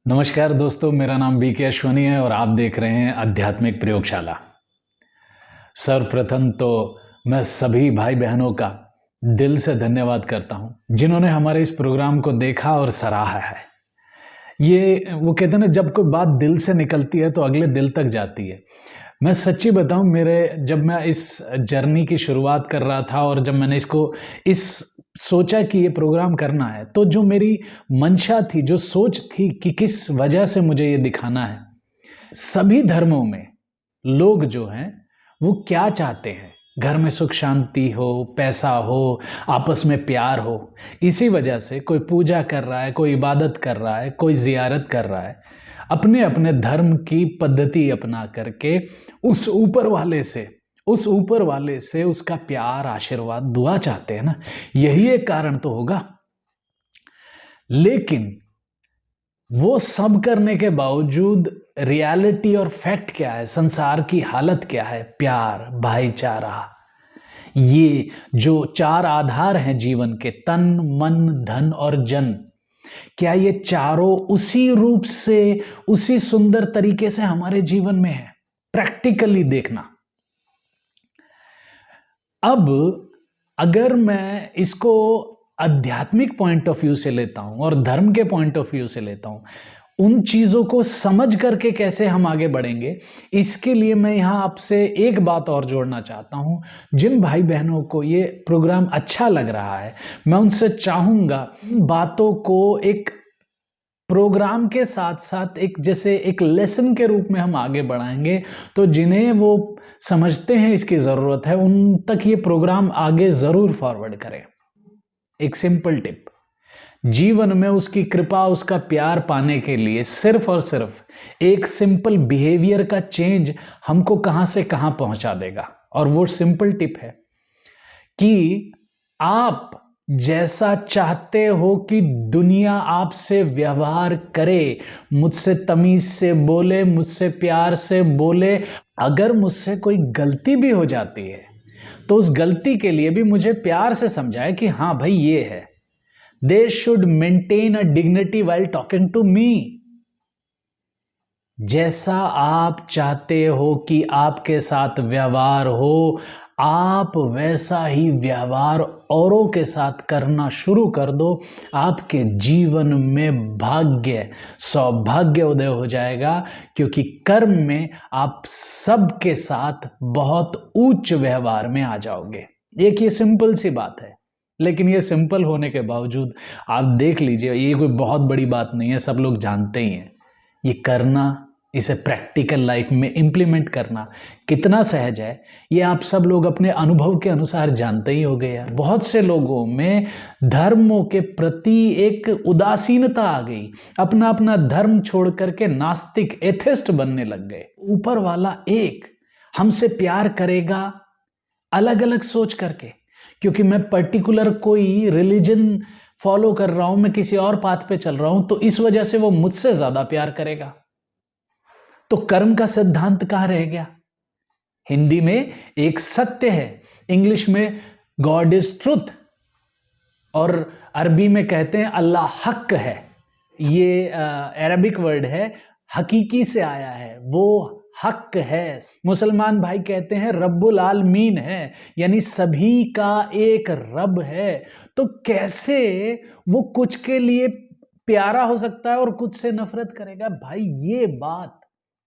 नमस्कार दोस्तों, मेरा नाम बीके अश्वनी है और आप देख रहे हैं आध्यात्मिक प्रयोगशाला। सर्वप्रथम तो मैं सभी भाई बहनों का दिल से धन्यवाद करता हूं जिन्होंने हमारे इस प्रोग्राम को देखा और सराहा है। ये वो कहते हैं ना, जब कोई बात दिल से निकलती है तो अगले दिल तक जाती है। मैं सच्ची बताऊं, जब मैं इस जर्नी की शुरुआत कर रहा था और जब मैंने इस सोचा कि ये प्रोग्राम करना है, तो जो मेरी मंशा थी, जो सोच थी कि किस वजह से मुझे ये दिखाना है, सभी धर्मों में लोग जो हैं वो क्या चाहते हैं, घर में सुख शांति हो, पैसा हो, आपस में प्यार हो। इसी वजह से कोई पूजा कर रहा है, कोई इबादत कर रहा है, कोई जियारत कर रहा है, अपने अपने धर्म की पद्धति अपना करके उस ऊपर वाले से उसका प्यार, आशीर्वाद, दुआ चाहते हैं ना। यही एक कारण तो होगा। लेकिन वो सब करने के बावजूद रियलिटी और फैक्ट क्या है, संसार की हालत क्या है? प्यार, भाईचारा, ये जो चार आधार हैं जीवन के, तन, मन, धन और जन, क्या ये चारों उसी रूप से, उसी सुंदर तरीके से हमारे जीवन में है? प्रैक्टिकली देखना। अब अगर मैं इसको आध्यात्मिक पॉइंट ऑफ व्यू से लेता हूं और धर्म के पॉइंट ऑफ व्यू से लेता हूं, उन चीजों को समझ करके कैसे हम आगे बढ़ेंगे, इसके लिए मैं यहां आपसे एक बात और जोड़ना चाहता हूं। जिन भाई बहनों को ये प्रोग्राम अच्छा लग रहा है, मैं उनसे चाहूंगा बातों को एक प्रोग्राम के साथ साथ जैसे एक लेसन के रूप में हम आगे बढ़ाएंगे, तो जिन्हें वो समझते हैं इसकी जरूरत है, उन तक ये प्रोग्राम आगे जरूर फॉरवर्ड करें। एक सिंपल टिप, जीवन में उसकी कृपा, उसका प्यार पाने के लिए सिर्फ और सिर्फ एक सिंपल बिहेवियर का चेंज हमको कहां से कहां पहुंचा देगा। और वो सिंपल टिप है कि आप जैसा चाहते हो कि दुनिया आपसे व्यवहार करे, मुझसे तमीज से बोले, मुझसे प्यार से बोले, अगर मुझसे कोई गलती भी हो जाती है तो उस गलती के लिए भी मुझे प्यार से समझाए कि हाँ भाई ये है। They should maintain a dignity while talking to me. जैसा आप चाहते हो कि आपके साथ व्यवहार हो, आप वैसा ही व्यवहार औरों के साथ करना शुरू कर दो। आपके जीवन में भाग्य, सौभाग्य उदय हो जाएगा, क्योंकि कर्म में आप सबके साथ बहुत उच्च व्यवहार में आ जाओगे। एक ये सिंपल सी बात है, लेकिन ये सिंपल होने के बावजूद आप देख लीजिए, ये कोई बहुत बड़ी बात नहीं है, सब लोग जानते ही हैं। ये करना, इसे प्रैक्टिकल लाइफ में इम्प्लीमेंट करना कितना सहज है, ये आप सब लोग अपने अनुभव के अनुसार जानते ही होंगे यार। बहुत से लोगों में धर्मों के प्रति एक उदासीनता आ गई, अपना अपना धर्म छोड़ करके नास्तिक, एथिस्ट बनने लग गए। ऊपर वाला एक हमसे प्यार करेगा अलग अलग सोच करके, क्योंकि मैं पर्टिकुलर कोई रिलीजन फॉलो कर रहा हूं, मैं किसी और पाथ पे चल रहा हूं, तो इस वजह से वो मुझसे ज्यादा प्यार करेगा। तो कर्म का सिद्धांत कहां रह गया? हिंदी में एक सत्य है, इंग्लिश में गॉड इज ट्रुथ, और अरबी में कहते हैं अल्लाह हक है। ये अरबिक वर्ड है, हकीकी से आया है, वो हक है। मुसलमान भाई कहते हैं रब्बुल आलमीन है, यानी सभी का एक रब है। तो कैसे वो कुछ के लिए प्यारा हो सकता है और कुछ से नफरत करेगा? भाई ये बात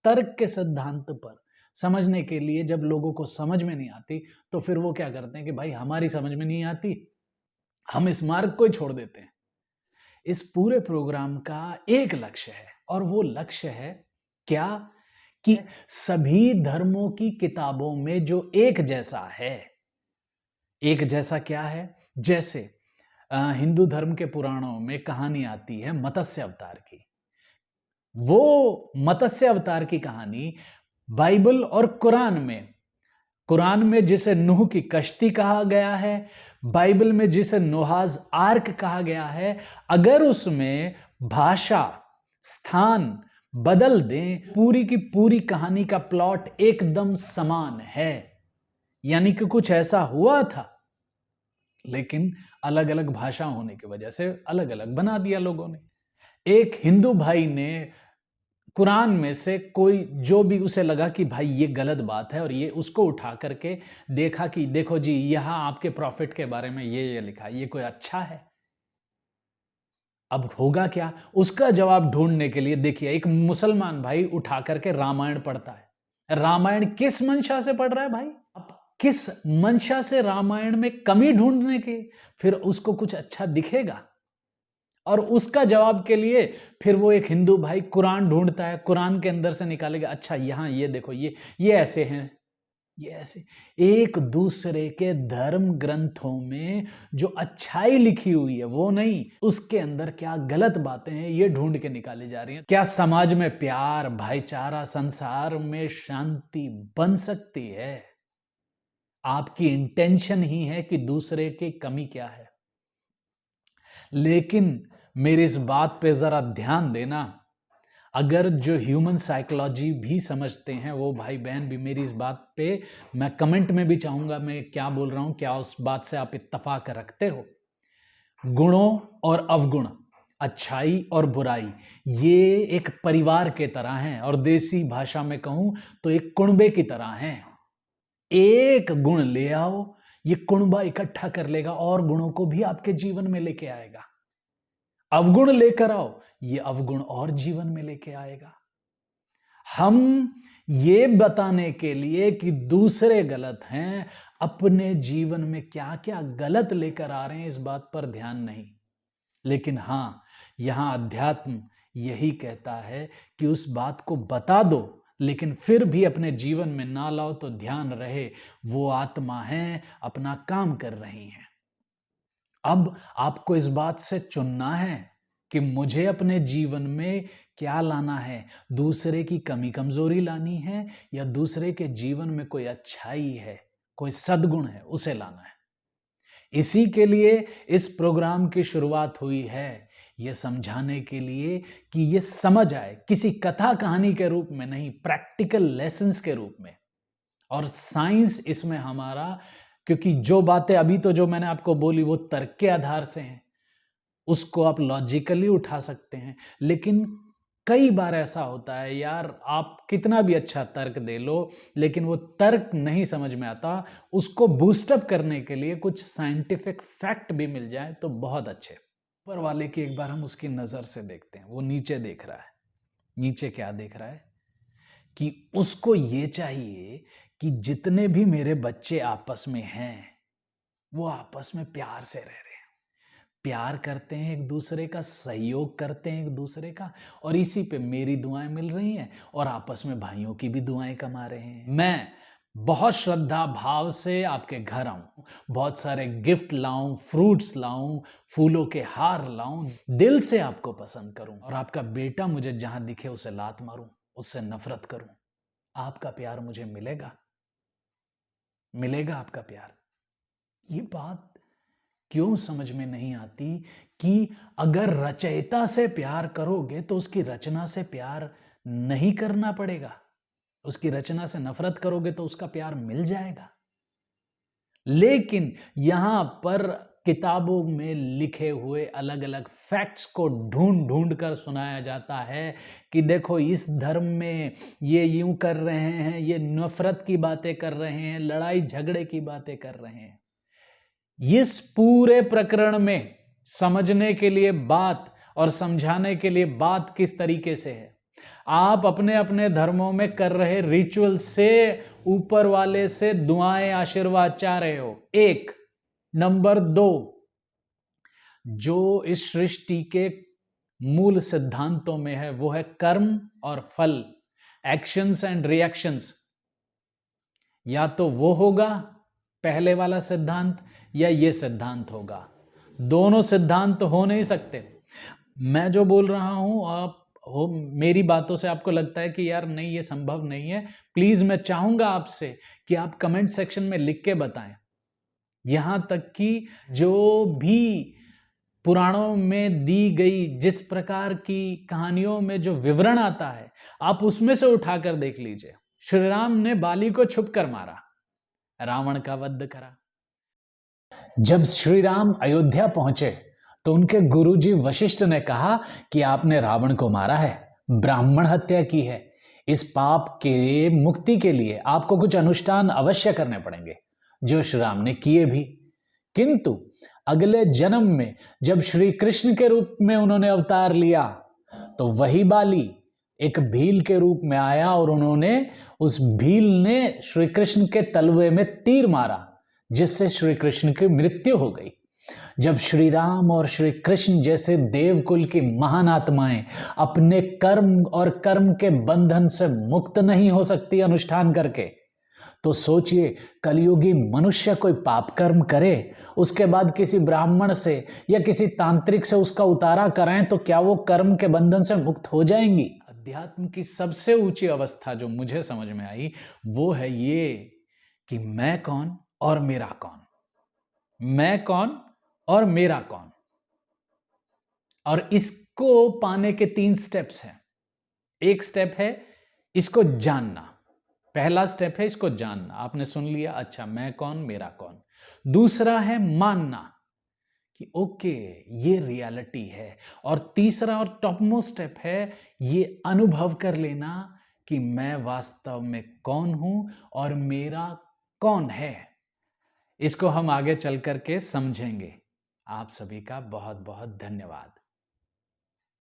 तर्क के सिद्धांत पर समझने के लिए जब लोगों को समझ में नहीं आती, तो फिर वो क्या करते हैं कि भाई हमारी समझ में नहीं आती, हम इस मार्ग को ही छोड़ देते हैं। इस पूरे प्रोग्राम का एक लक्ष्य है, और वो लक्ष्य है क्या? कि सभी धर्मों की किताबों में जो एक जैसा है, एक जैसा क्या है? जैसे हिंदू धर्म के पुराणों में कहानी आती है मत्स्य अवतार की। वो मत्स्य अवतार की कहानी बाइबल और कुरान में जिसे नूह की कश्ती कहा गया है, बाइबल में जिसे नोहाज आर्क कहा गया है, अगर उसमें भाषा, स्थान बदल दें, पूरी की पूरी कहानी का प्लॉट एकदम समान है। यानी कि कुछ ऐसा हुआ था, लेकिन अलग अलग भाषा होने की वजह से अलग अलग बना दिया लोगों ने। एक हिंदू भाई ने कुरान में से कोई जो भी उसे लगा कि भाई ये गलत बात है और ये उसको उठा करके देखा कि देखो जी यहाँ आपके प्रॉफिट के बारे में ये लिखा है, ये कोई अच्छा है? अब होगा क्या? उसका जवाब ढूंढने के लिए देखिए एक मुसलमान भाई उठा करके रामायण पढ़ता है। रामायण किस मंशा से पढ़ रहा है भाई? अब किस मंशा से रामायण में कमी ढूंढने के फिर उसको कुछ अच्छा दिखेगा? और उसका जवाब के लिए फिर वो एक हिंदू भाई कुरान ढूंढता है, कुरान के अंदर से निकालेगा, अच्छा यहाँ ये देखो ये ऐसे हैं, ये ऐसे। एक दूसरे के धर्म ग्रंथों में जो अच्छाई लिखी हुई है वो नहीं, उसके अंदर क्या गलत बातें हैं ये ढूंढ के निकाली जा रही हैं। क्या समाज में प्यार, भाईचारा, संसार में शांति बन सकती है? आपकी इंटेंशन ही है कि दूसरे की कमी क्या है। लेकिन मेरी इस बात पे जरा ध्यान देना, अगर जो ह्यूमन साइकोलॉजी भी समझते हैं वो भाई बहन भी मेरी इस बात पे, मैं कमेंट में भी चाहूंगा मैं क्या बोल रहा हूं, क्या उस बात से आप इत्तफाक रखते हो? गुणों और अवगुण, अच्छाई और बुराई, ये एक परिवार के तरह हैं और देसी भाषा में कहूं तो एक कुणबे की तरह हैं। एक गुण ले आओ, ये कुणबा इकट्ठा कर लेगा और गुणों को भी आपके जीवन में लेके आएगा। अवगुण लेकर आओ, ये अवगुण और जीवन में लेके आएगा। हम ये बताने के लिए कि दूसरे गलत हैं, अपने जीवन में क्या क्या गलत लेकर आ रहे हैं इस बात पर ध्यान नहीं। लेकिन हां, यहां अध्यात्म यही कहता है कि उस बात को बता दो, लेकिन फिर भी अपने जीवन में ना लाओ तो ध्यान रहे वो आत्मा है, अपना काम कर रही हैं। अब आपको इस बात से चुनना है कि मुझे अपने जीवन में क्या लाना है, दूसरे की कमी कमजोरी लानी है या दूसरे के जीवन में कोई अच्छाई है, कोई सद्गुण है, उसे लाना है। इसी के लिए इस प्रोग्राम की शुरुआत हुई है, ये समझाने के लिए कि ये समझ आए, किसी कथा कहानी के रूप में नहीं, प्रैक्टिकल लेसन्स के रूप में। और साइंस इसमें हमारा, क्योंकि जो बातें अभी तो जो मैंने आपको बोली वो तर्क के आधार से हैं, उसको आप लॉजिकली उठा सकते हैं, लेकिन कई बार ऐसा होता है यार, आप कितना भी अच्छा तर्क दे लो लेकिन वो तर्क नहीं समझ में आता, उसको बूस्टअप करने के लिए कुछ साइंटिफिक फैक्ट भी मिल जाए तो बहुत अच्छे। ऊपर वाले की एक बार हम उसकी नजर से देखते हैं, वो नीचे देख रहा है। नीचे क्या देख रहा है कि उसको ये चाहिए कि जितने भी मेरे बच्चे आपस में हैं वो आपस में प्यार से रह रहे हैं, प्यार करते हैं एक दूसरे का, सहयोग करते हैं एक दूसरे का, और इसी पे मेरी दुआएं मिल रही हैं और आपस में भाइयों की भी दुआएं कमा रहे हैं। मैं बहुत श्रद्धा भाव से आपके घर आऊं, बहुत सारे गिफ्ट लाऊं, फ्रूट्स लाऊं, फूलों के हार लाऊं, दिल से आपको पसंद करूं और आपका बेटा मुझे जहां दिखे उसे लात मारूं, उससे नफरत करूं। आपका प्यार मुझे मिलेगा? मिलेगा आपका प्यार? ये बात क्यों समझ में नहीं आती कि अगर रचयिता से प्यार करोगे तो उसकी रचना से प्यार नहीं करना पड़ेगा, उसकी रचना से नफरत करोगे तो उसका प्यार मिल जाएगा। लेकिन यहां पर किताबों में लिखे हुए अलग अलग फैक्ट्स को ढूंढ ढूंढ कर सुनाया जाता है कि देखो इस धर्म में ये यूं कर रहे हैं, ये नफरत की बातें कर रहे हैं, लड़ाई झगड़े की बातें कर रहे हैं। इस पूरे प्रकरण में समझने के लिए बात और समझाने के लिए बात किस तरीके से है, आप अपने अपने धर्मों में कर रहे रिचुअल से ऊपर वाले से दुआएं आशीर्वाद चाह रहे हो, एक। नंबर 2, जो इस सृष्टि के मूल सिद्धांतों में है वो है कर्म और फल, एक्शंस एंड रिएक्शंस। या तो वो होगा पहले वाला सिद्धांत या ये सिद्धांत होगा, दोनों सिद्धांत हो नहीं सकते। मैं जो बोल रहा हूं आप हो, मेरी बातों से आपको लगता है कि यार नहीं ये संभव नहीं है, प्लीज मैं चाहूंगा आपसे कि आप कमेंट सेक्शन में लिख के बताएं। यहां तक कि जो भी पुराणों में दी गई जिस प्रकार की कहानियों में जो विवरण आता है, आप उसमें से उठाकर देख लीजिए। श्री राम ने बाली को छुप कर मारा, रावण का वध करा। जब श्री राम अयोध्या पहुंचे तो उनके गुरुजी वशिष्ठ ने कहा कि आपने रावण को मारा है, ब्राह्मण हत्या की है, इस पाप के मुक्ति के लिए आपको कुछ अनुष्ठान अवश्य करने पड़ेंगे, जो श्री राम ने किए भी। किंतु अगले जन्म में जब श्री कृष्ण के रूप में उन्होंने अवतार लिया तो वही बाली एक भील के रूप में आया और उन्होंने उस भील ने श्री कृष्ण के तलवे में तीर मारा, जिससे श्री कृष्ण की मृत्यु हो गई। जब श्री राम और श्री कृष्ण जैसे देवकुल की महान आत्माएं अपने कर्म और कर्म के बंधन से मुक्त नहीं हो सकती अनुष्ठान करके, तो सोचिए कलयुगी मनुष्य कोई पाप कर्म करे, उसके बाद किसी ब्राह्मण से या किसी तांत्रिक से उसका उतारा कराएं तो क्या वो कर्म के बंधन से मुक्त हो जाएंगी? अध्यात्म की सबसे ऊंची अवस्था जो मुझे समझ में आई वो है ये कि मैं कौन और मेरा कौन, मैं कौन और मेरा कौन। और इसको पाने के 3 स्टेप्स हैं। एक स्टेप है इसको जानना, पहला स्टेप है इसको जानना, आपने सुन लिया, अच्छा मैं कौन मेरा कौन। दूसरा है मानना कि ओके ये रियलिटी है। और तीसरा और टॉप मोस्ट स्टेप है ये अनुभव कर लेना कि मैं वास्तव में कौन हूं और मेरा कौन है। इसको हम आगे चल करके समझेंगे। आप सभी का बहुत बहुत धन्यवाद।